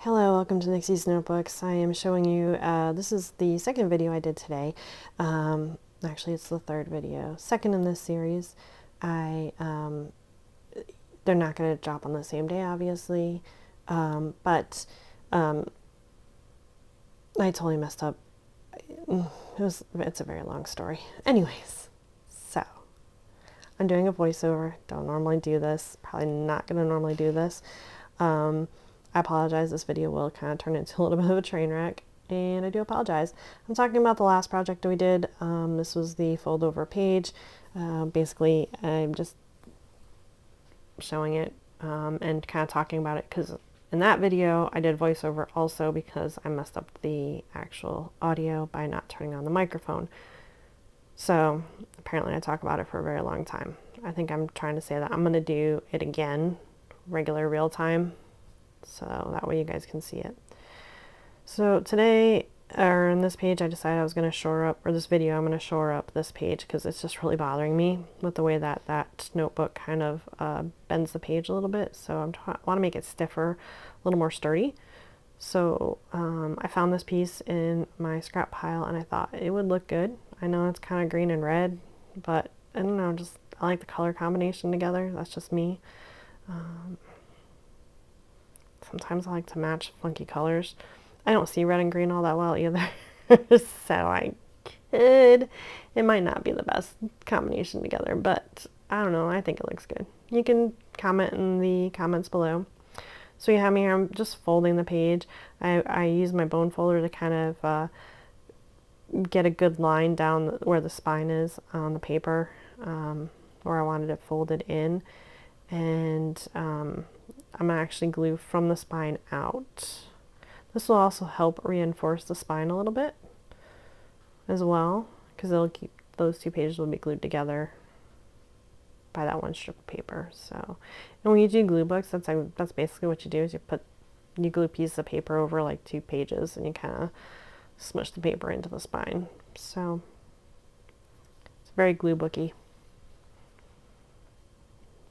Hello, welcome to Nixies Notebooks. I am showing you, this is the second video I did today. Actually, it's the third video. Second in this series. They're not going to drop on the same day, obviously, but I totally messed up. It's a very long story. Anyways, so I'm doing a voiceover. Don't normally do this. Probably not going to normally do this. I apologize, this video will kind of turn into a little bit of a train wreck, and I do apologize. I'm talking about the last project we did. This was the fold over page. Basically, I'm just showing it and kind of talking about it, because in that video I did voiceover also because I messed up the actual audio by not turning on the microphone. So apparently I talk about it for a very long time. I think I'm trying to say that I'm going to do it again, regular real time, so that way you guys can see it. So today, or in this page, I decided I was going to shore up, or this video, I'm going to shore up this page because it's just really bothering me with the way that that notebook kind of bends the page a little bit. So I want to make it stiffer, a little more sturdy. So I found this piece in my scrap pile and I thought it would look good. I know it's kind of green and red, but I don't know, just I like the color combination together. That's just me. Sometimes I like to match funky colors. I don't see red and green all that well either. So it might not be the best combination together, but I don't know, I think it looks good. You can comment in the comments below. So you have me here, I'm just folding the page. I use my bone folder to kind of get a good line down where the spine is on the paper, where I wanted it folded in. And I'm going to actually glue from the spine out. This will also help reinforce the spine a little bit as well, because it'll keep those two pages will be glued together by that one strip of paper. So, and when you do glue books, that's basically what you do, is you glue pieces of paper over like two pages and you kind of smush the paper into the spine. So it's very glue booky.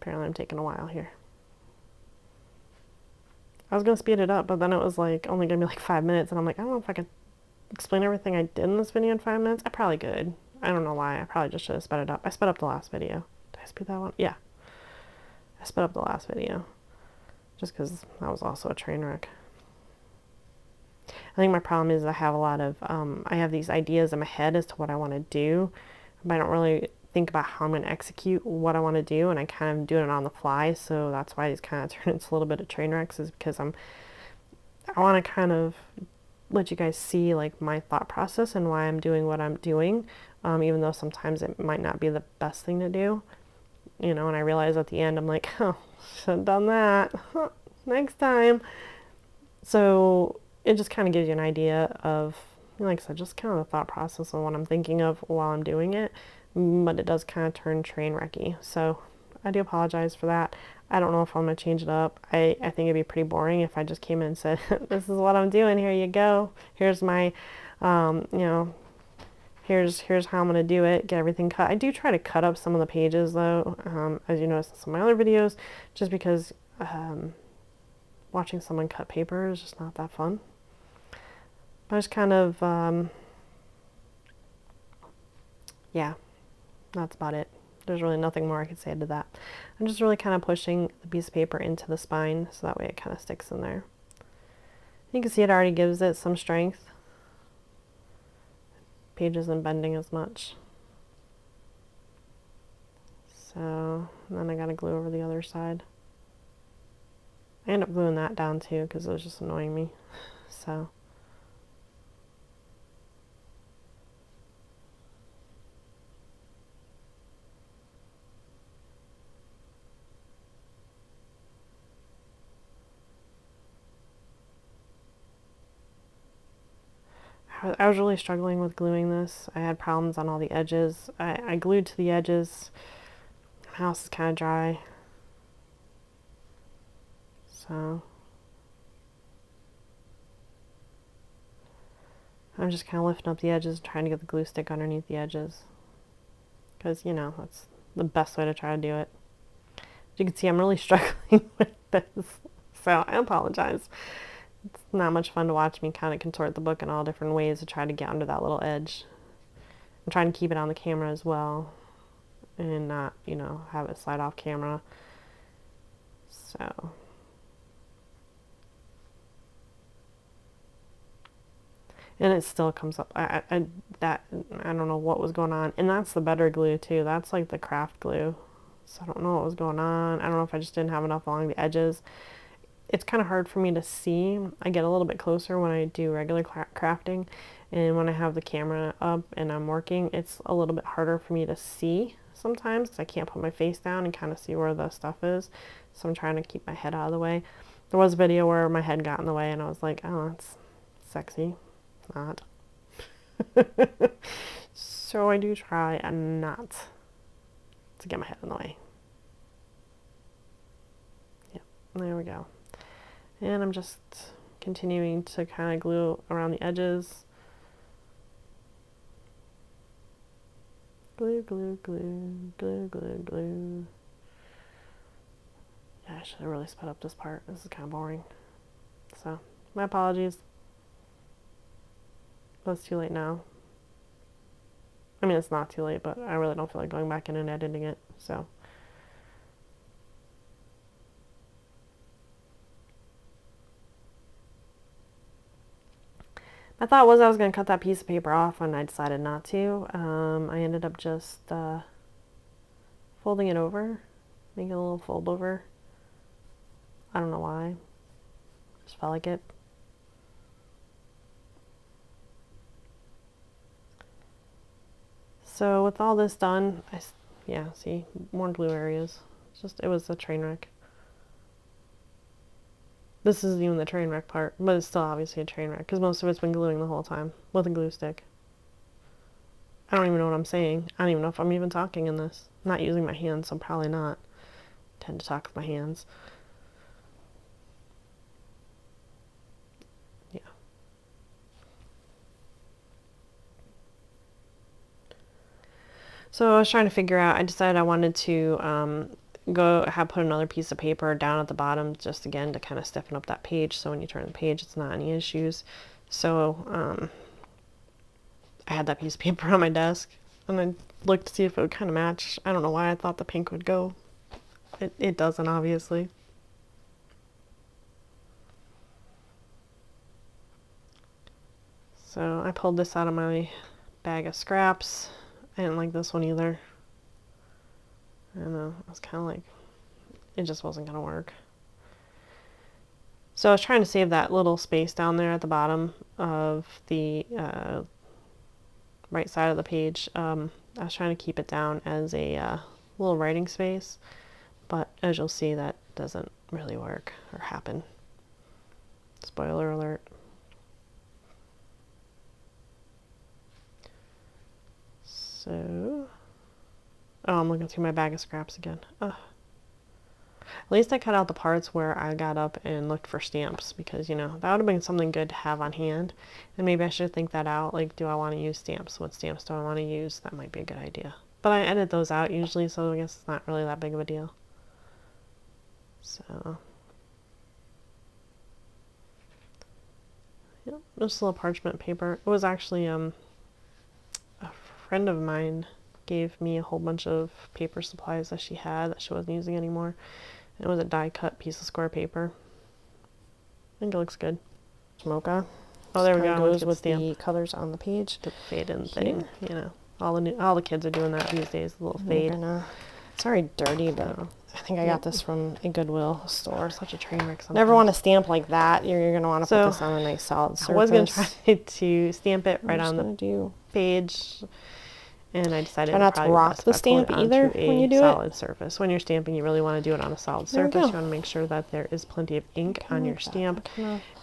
Apparently I'm taking a while here. I was going to speed it up, but then it was like only going to be like 5 minutes, and I'm like, I don't know if I can explain everything I did in this video in 5 minutes. I probably could. I don't know why. I probably just should have sped it up. I sped up the last video. Did I speed that one? Yeah. I sped up the last video just because that was also a train wreck. I think my problem is I have a lot of, I have these ideas in my head as to what I want to do, but I don't really think about how I'm going to execute what I want to do, and I kind of do it on the fly. So that's why these kind of turn into a little bit of train wrecks, is because I want to kind of let you guys see like my thought process and why I'm doing what I'm doing, even though sometimes it might not be the best thing to do, you know. And I realize at the end I'm like, oh, should have done that next time. So it just kind of gives you an idea of, like I said, just kind of the thought process of what I'm thinking of while I'm doing it. But it does kind of turn train wrecky. So I do apologize for that. I don't know if I'm going to change it up. I think it'd be pretty boring if I just came in and said, this is what I'm doing, here you go. Here's my, you know, here's how I'm going to do it, get everything cut. I do try to cut up some of the pages though, as you noticed in some of my other videos, just because watching someone cut paper is just not that fun. But I just kind of, yeah. That's about it. There's really nothing more I could say to that. I'm just really kind of pushing the piece of paper into the spine so that way it kind of sticks in there. You can see it already gives it some strength. Page isn't bending as much. So then I gotta glue over the other side. I end up gluing that down too because it was just annoying me. So I was really struggling with gluing this. I had problems on all the edges. I glued to the edges. The house is kind of dry. So I'm just kind of lifting up the edges, trying to get the glue stick underneath the edges. Because, you know, that's the best way to try to do it. As you can see, I'm really struggling with this. So I apologize. It's not much fun to watch me kind of contort the book in all different ways to try to get under that little edge. I'm trying to keep it on the camera as well and not, you know, have it slide off camera. So and it still comes up. I don't know what was going on. And that's the better glue too. That's like the craft glue. So I don't know what was going on. I don't know if I just didn't have enough along the edges. It's kind of hard for me to see. I get a little bit closer when I do regular crafting, and when I have the camera up and I'm working, it's a little bit harder for me to see sometimes because I can't put my face down and kind of see where the stuff is. So I'm trying to keep my head out of the way. There was a video where my head got in the way and I was like, oh, that's sexy. Not. So I do try not to get my head in the way. Yep, there we go. And I'm just continuing to kind of glue around the edges. Glue, glue, glue, glue, glue, glue. Yeah, I should have really sped up this part. This is kind of boring. So, my apologies. But it's too late now. I mean, it's not too late, but I really don't feel like going back in and editing it, so. My thought was I was going to cut that piece of paper off, and I decided not to. I ended up just folding it over, making a little fold over. I don't know why. Just felt like it. So with all this done, yeah, see, more glue areas. It was a train wreck. This isn't even the train wreck part, but it's still obviously a train wreck because most of it's been gluing the whole time with a glue stick. I don't even know what I'm saying. I don't even know if I'm even talking in this. I'm not using my hands, so I'm probably not. I tend to talk with my hands. Yeah. So I was trying to figure out, I decided I wanted to put another piece of paper down at the bottom just again to kind of stiffen up that page so when you turn the page it's not any issues. So I had that piece of paper on my desk and I looked to see if it would kind of match. I don't know why I thought the pink would go. It doesn't, obviously. So I pulled this out of my bag of scraps. I didn't like this one either. I don't know, I was kind of like, it just wasn't going to work. So I was trying to save that little space down there at the bottom of the right side of the page. I was trying to keep it down as a little writing space, but as you'll see, that doesn't really work or happen. Spoiler alert. So, oh, I'm looking through my bag of scraps again. Ugh. At least I cut out the parts where I got up and looked for stamps because, you know, that would have been something good to have on hand. And maybe I should think that out. Like, do I want to use stamps? What stamps do I want to use? That might be a good idea. But I edit those out usually, so I guess it's not really that big of a deal. So, yep, just a little parchment paper. It was actually a friend of mine gave me a whole bunch of paper supplies that she had that she wasn't using anymore. It was a die cut piece of square paper. I think it looks good. Mocha. Oh, there we go. Goes with the colors on the page. The fade in thing, you know. All the kids are doing that these days. The little fade. It's already dirty, but I think I got this from a Goodwill store. Such a train wreck. Never want to stamp like that. You're going to want to put this on a nice solid surface. I was going to try to stamp it right on the page. And I decided try not to rock the stamp either when you do it. Solid surface. When you're stamping, you really want to do it on a solid surface. You want to make sure that there is plenty of ink on your stamp,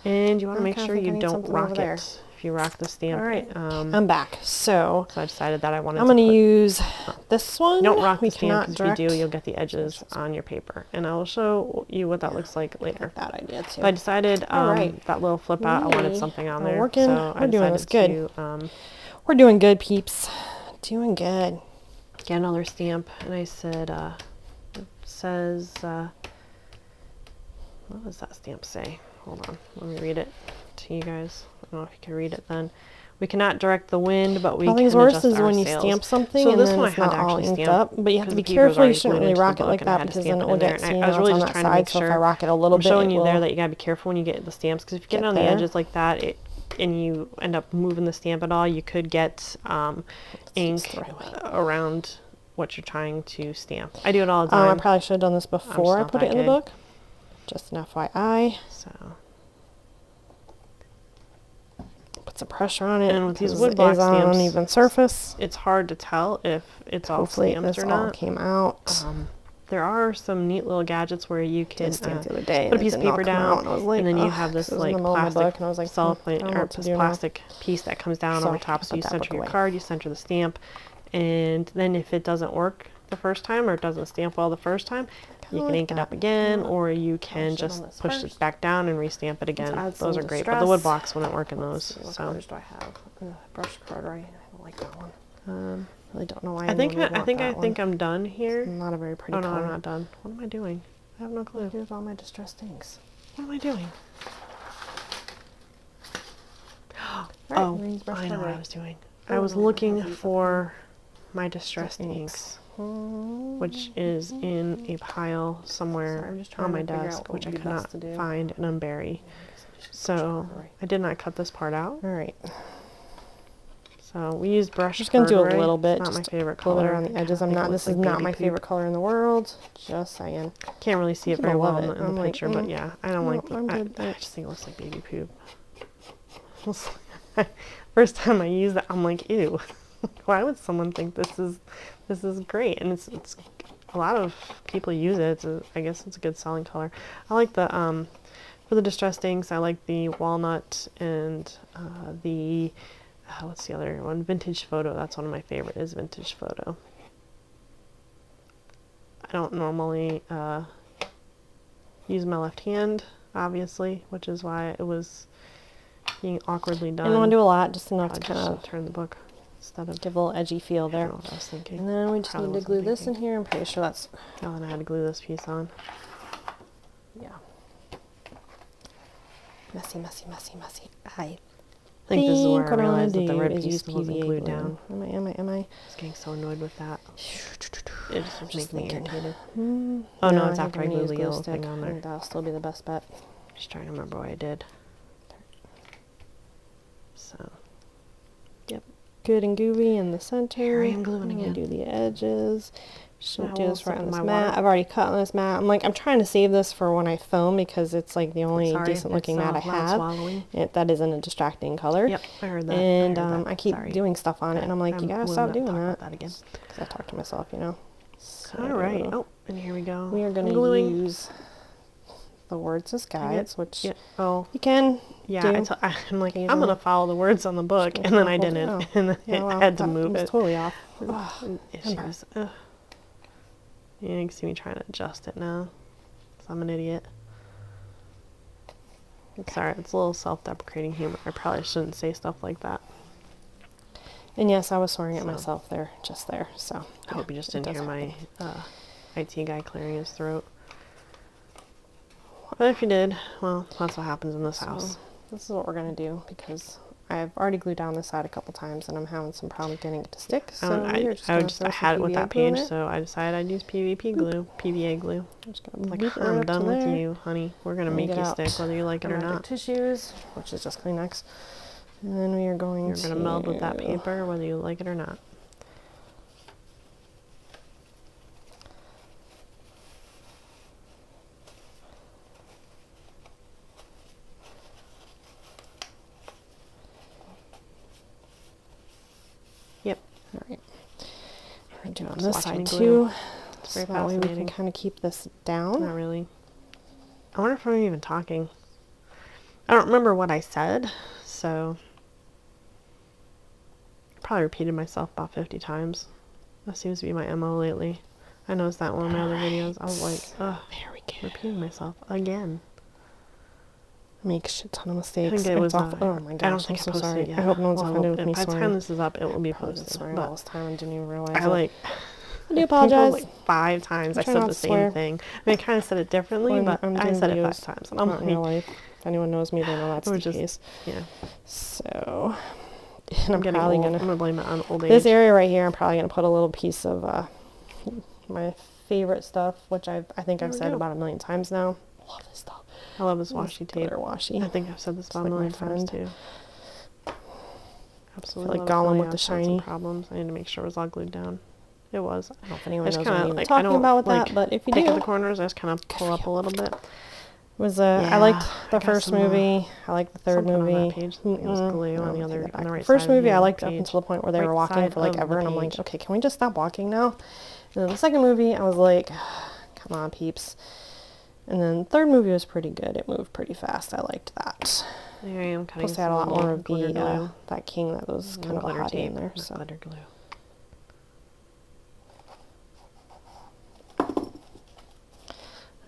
and you want to make sure you don't rock it. If you rock the stamp, all right. I'm back. So I decided that I'm going to use this one. Don't rock the stamp because if you do, you'll get the edges on your paper, and I will show you what that looks like later. That idea too. But I decided that little flip out, I wanted something on there. We're doing this good. We're doing good, peeps. Doing good. Get another stamp, and I said, it says, what does that stamp say? hold on, let me read it to you guys. I don't know if you can read it then. We cannot direct the wind, but we can adjust our sails. Worse is when you stamp something and then it's not all inked up. But you have to be careful. You shouldn't really rock it like that because then it will get seen out on that side. So if I rock it a little bit, I'm showing you there that you gotta be careful when you get the stamps, because if you get it on the edges like that, and you end up moving the stamp at all, you could get ink around what you're trying to stamp. I do it all the time. I probably should have done this before I put it in the book. Just an FYI. So put some pressure on it. And with these wood block stamps, on an uneven surface, it's hard to tell if it's all stamped or not. All came out. There are some neat little gadgets where you can the other day, put a piece of paper down, and then you have this like plastic cellophane or plastic piece that comes down over top. So you center your card, you center the stamp, and then if it doesn't work the first time or it doesn't stamp well the first time, you can ink it up again, or you can just push it back down and restamp it again. Those are great, but the wood blocks wouldn't work in those. What colors do I have? Brush card, right? I don't like that one. Really don't know why. I think I'm done here. Not a very pretty color. No, I'm not done. What am I doing? I have no clue. Here's all my distressed inks. What am I doing? Oh, I know what I was doing. I was looking for my distressed inks, which is in a pile somewhere on my desk, which I could not find and unbury. So I did not cut this part out. All right. So we use brush. I'm just gonna do a little bit. It's not my favorite color. color On the edges. This is not my favorite color in the world. Just saying. Can't really see it very well in the picture, but yeah, I don't like it. I just think it looks like baby poop. First time I used it, I'm like, ew. Why would someone think this is great? And it's a lot of people use it. I guess it's a good selling color. I like the for the distressed inks. I like the walnut and the what's the other one? Vintage Photo. That's one of my favorite. Is Vintage Photo. I don't normally use my left hand, obviously, which is why it was being awkwardly done. I don't want to do a lot, just enough to kind of turn the book instead of give a little edgy feel there. I don't know what I was thinking. And then we just need to glue this in here. I'm pretty sure that's. Oh, and I had to glue this piece on. Yeah. Messy, messy, messy, messy. I think this is where I realized that the red piece wasn't glued down. Am I? I was getting so annoyed with that. It just makes me irritated. Oh no, it's after I glue the yellow thing on there. That'll still be the best bet. Just trying to remember what I did. So, yep. Good and gooey in the center. Here I am gluing again. Do the edges. Shouldn't do this right on this mat. I've already cut on this mat. I'm trying to save this for when I film because it's like the only decent looking mat I have. That isn't a distracting color. Yep, I heard that. And I keep doing stuff on it, and I'm like, you gotta stop doing that. Because I talk to myself, you know. So, all right. Oh, and here we go. We are going to use the words as guides, which you can. Yeah, I'm like, I'm going to follow the words on the book, and then I didn't, and then I had to move it. Totally off. Issues. You can see me trying to adjust it now, because I'm an idiot. Sorry, it's a little self-deprecating humor. I probably shouldn't say stuff like that. And yes, I was swearing at myself there, just there. So I hope you just didn't hear my IT guy clearing his throat. But if you did, well, that's what happens in this house. This is what we're going to do, because I've already glued down this side a couple times, and I'm having some problems getting it to stick. So I had it with that page, so I decided I'd use PVA glue. I'm just gonna like, I'm done with you, honey. We're going to make you stick, whether you like it or not. Tissues, which is just Kleenex. And then we are going You're going to meld with that paper, whether you like it or not. Yep. All right. We're doing this side too. So that way we can kind of keep this down. Not really. I wonder if I'm even talking. I don't remember what I said, so I probably repeated myself about 50 times. That seems to be my MO lately. I noticed that in one of my other videos. I was like, ugh, repeating myself again. I make a shit ton of mistakes. I think it was oh my gosh, I don't think I'm so sorry. It yet. I hope no one's offended with me by the swearing. time this is up, it will be posted. Swearing all this time and didn't even realize I I do apologize. Like 5 times I said the same thing. I mean, I kind of said it differently, but I said it 5 times. And I'm not in real life. If anyone knows me, they know that's the case. Yeah. So, and I'm probably I'm gonna blame it on old age. This area right here, I'm probably gonna put a little piece of my favorite stuff, which I think I've said about 1,000,000 times now. I love this stuff. I love this washi tape. Washi. I think I've said this about 1,000,000 times too. Absolutely. Like Gollum with the shiny problems. I need to make sure it was all glued down. It was. I don't know if anyone knows what I'm talking about with that, but if you pick do, at the corners, I just kind of pull up a little bit. Was I liked the first movie. I liked the third movie. On that page. It was glue on the other, on the right first side movie I liked up until the point where they were walking for like ever, and I'm like, okay, can we just stop walking now? And then the second movie, I was like, come on, peeps. And then the third movie was pretty good. It moved pretty fast. I liked that. There I am cutting. Plus, I had a lot more of the that king that was kind of a hottie in there. So glitter glue.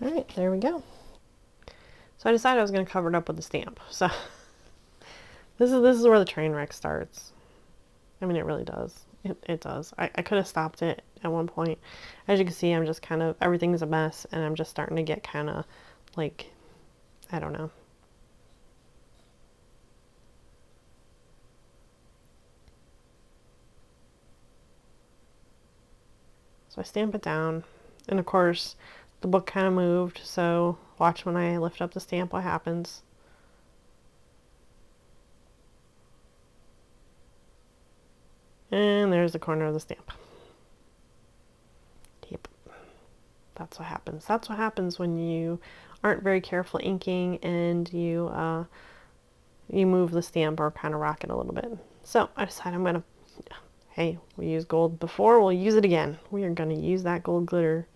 All right, there we go. So I decided I was going to cover it up with a stamp. So this is where the train wreck starts. I mean, it really does. It does. I could have stopped it at one point. As you can see, I'm just kind of, everything's a mess, and I'm just starting to get kind of like, I don't know. So I stamp it down, and of course the book kind of moved, so watch when I lift up the stamp what happens. And there's the corner of the stamp. Yep. That's what happens. That's what happens when you aren't very careful inking and you move the stamp or kind of rock it a little bit. So I decided I'm going to, hey, we used gold before, we'll use it again. We are going to use that gold glitter.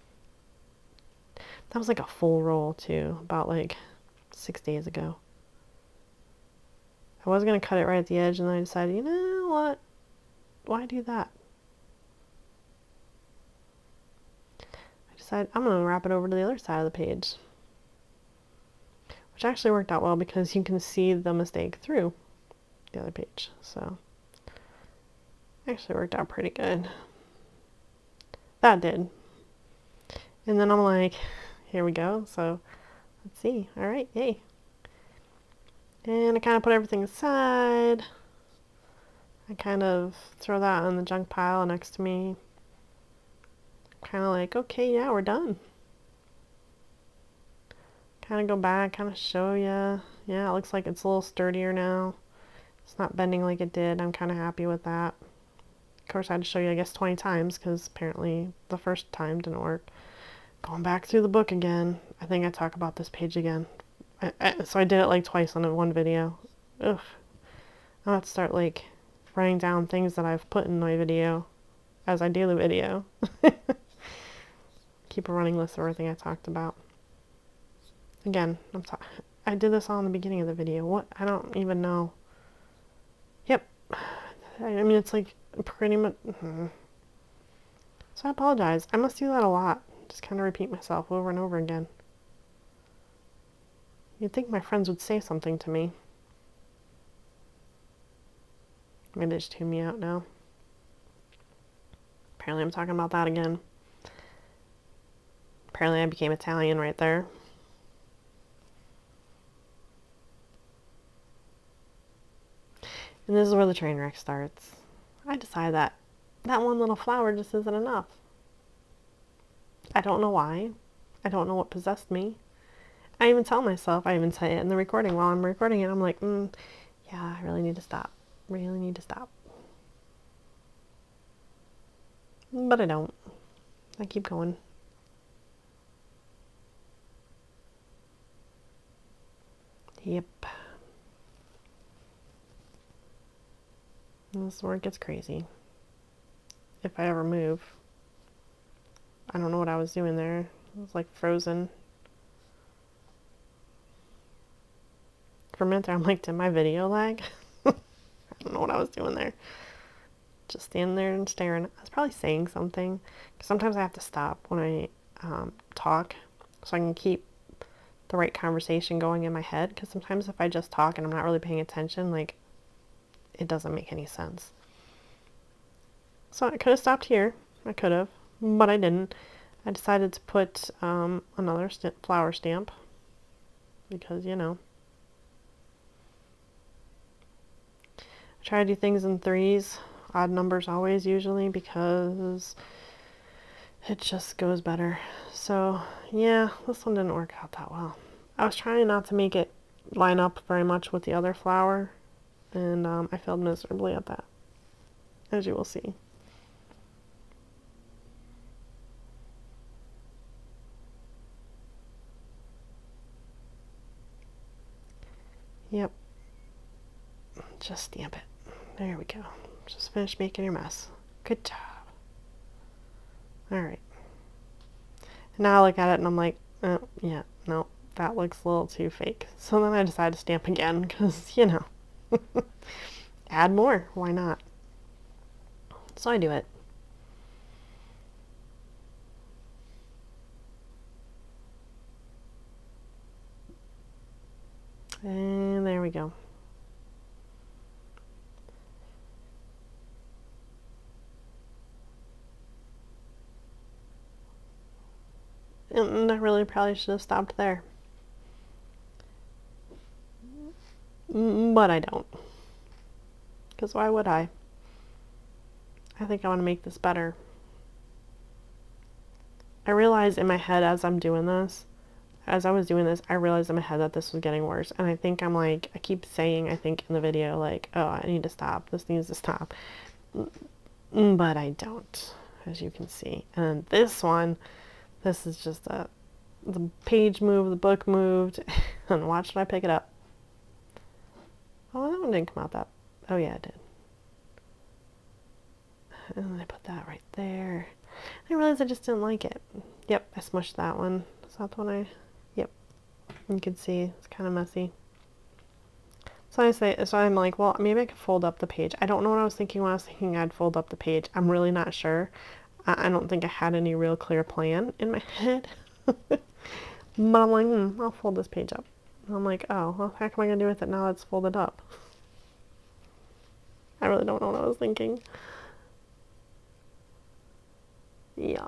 That was like a full roll too, about like 6 days ago. I was going to cut it right at the edge, and then I decided, you know what? Why do that? I decided I'm going to wrap it over to the other side of the page. Which actually worked out well because you can see the mistake through the other page. So, actually worked out pretty good. That did. And then I'm like, here we go. So, let's see. Alright, yay. And I kind of put everything aside. I kind of throw that in the junk pile next to me. Kind of like, okay, yeah, we're done. Kind of go back, kind of show you. Yeah, it looks like it's a little sturdier now. It's not bending like it did. I'm kind of happy with that. Of course, I had to show you, I guess, 20 times because apparently the first time didn't work. Going back through the book again. I think I talk about this page again. So I did it like twice on one video. Ugh. I'm about to start like writing down things that I've put in my video as I do the video. Keep a running list of everything I talked about. Again, I did this all in the beginning of the video. What? I don't even know. Yep. I mean, it's like pretty much. So I apologize. I must do that a lot. Just kind of repeat myself over and over again. You'd think my friends would say something to me. Maybe they just tune me out now. Apparently I'm talking about that again. Apparently I became Italian right there. And this is where the train wreck starts. I decided that that one little flower just isn't enough. I don't know why. I don't know what possessed me. I even tell myself, I even say it in the recording while I'm recording it, I'm like, yeah, I really need to stop. Really need to stop. But I don't. I keep going. Yep. This is where it gets crazy. If I ever move. I don't know what I was doing there. It was like frozen. For a minute there, I'm like, did my video lag? I don't know what I was doing there. Just standing there and staring. I was probably saying something. Because sometimes I have to stop when I talk so I can keep the right conversation going in my head. Because sometimes if I just talk and I'm not really paying attention, like, it doesn't make any sense. So I could have stopped here. I could have. but I didn't. I decided to put another flower stamp because, you know, I try to do things in threes, odd numbers always usually, because it just goes better. So yeah, this one didn't work out that well. I was trying not to make it line up very much with the other flower, and I failed miserably at that, as you will see. Yep. Just stamp it. There we go. Just finish making your mess. Good job. Alright. Now I look at it and I'm like, oh, yeah, no, that looks a little too fake. So then I decided to stamp again because, you know, add more. Why not? So I do it. And there we go. And I really probably should have stopped there. But I don't. Because why would I? I think I want to make this better. I realized in my head as I was doing this, I realized in my head that this was getting worse. And I think I'm like, I keep saying, I think in the video, like, oh, I need to stop. This needs to stop. But I don't, as you can see. And this one, this is just the page moved, the book moved, and watch when I pick it up. Oh, that one didn't come out that. Oh yeah, it did. And then I put that right there. I realized I just didn't like it. Yep, I smushed that one. Is that the one I? Yep. You can see it's kind of messy. So I'm like, well, maybe I could fold up the page. I don't know what I was thinking when I was thinking I'd fold up the page. I'm really not sure. I don't think I had any real clear plan in my head. But I'm like, I'll fold this page up. And I'm like, oh, well, how am I going to do with it now it's folded up? I really don't know what I was thinking. Yeah.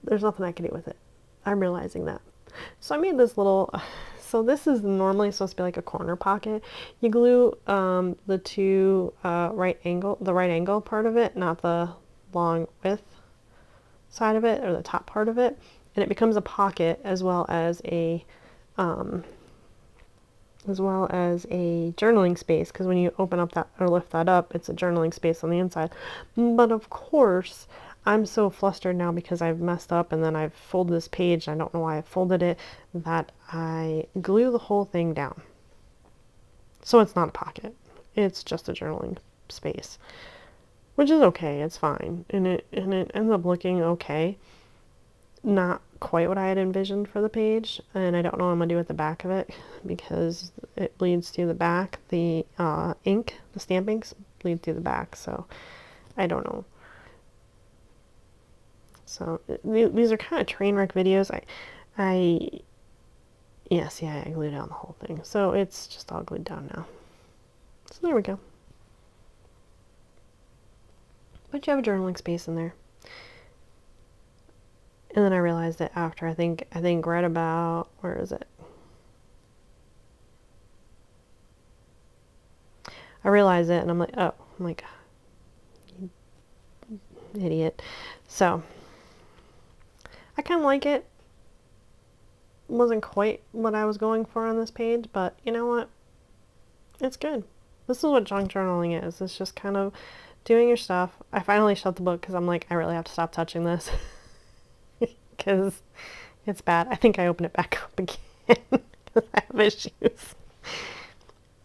There's nothing I can do with it. I'm realizing that. So I made this little, so this is normally supposed to be like a corner pocket. You glue the two the right angle part of it, not the long width side of it or the top part of it, and it becomes a pocket as well as a journaling space, because when you open up that or lift that up, it's a journaling space on the inside. But of course, I'm so flustered now because I've messed up and then I've folded this page. I don't know why I folded it, that I glue the whole thing down. So it's not a pocket. It's just a journaling space, which is okay. It's fine. And it ends up looking okay. Not quite what I had envisioned for the page, and I don't know what I'm gonna do with the back of it because it bleeds through the back. The ink, the stampings bleed through the back, so I don't know. So these are kind of train wreck videos. Yeah, see, I glued down the whole thing, so it's just all glued down now. So there we go. But you have a journaling space in there. And then I realized it after, I think right about, where is it? I realized it and I'm like, oh, I'm like, you idiot. So, I kind of like it. Wasn't quite what I was going for on this page, but you know what? It's good. This is what junk journaling is. It's just kind of doing your stuff. I finally shut the book because I'm like, I really have to stop touching this. Because it's bad. I think I opened it back up again because I have issues.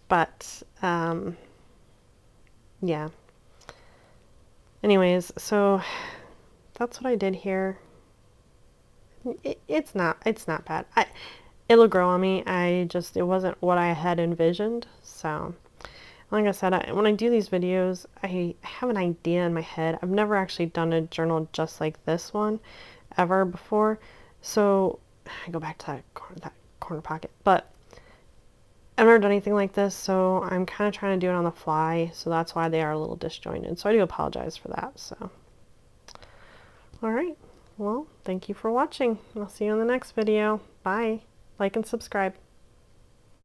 But, yeah. Anyways, so that's what I did here. It's not bad. It'll grow on me. It wasn't what I had envisioned. So, like I said, when I do these videos, I have an idea in my head. I've never actually done a journal just like this one ever before. So, I go back to that corner pocket. But I've never done anything like this, so I'm kind of trying to do it on the fly. So that's why they are a little disjointed. So I do apologize for that. So, Alright, well, thank you for watching. I'll see you in the next video. Bye. Like and subscribe.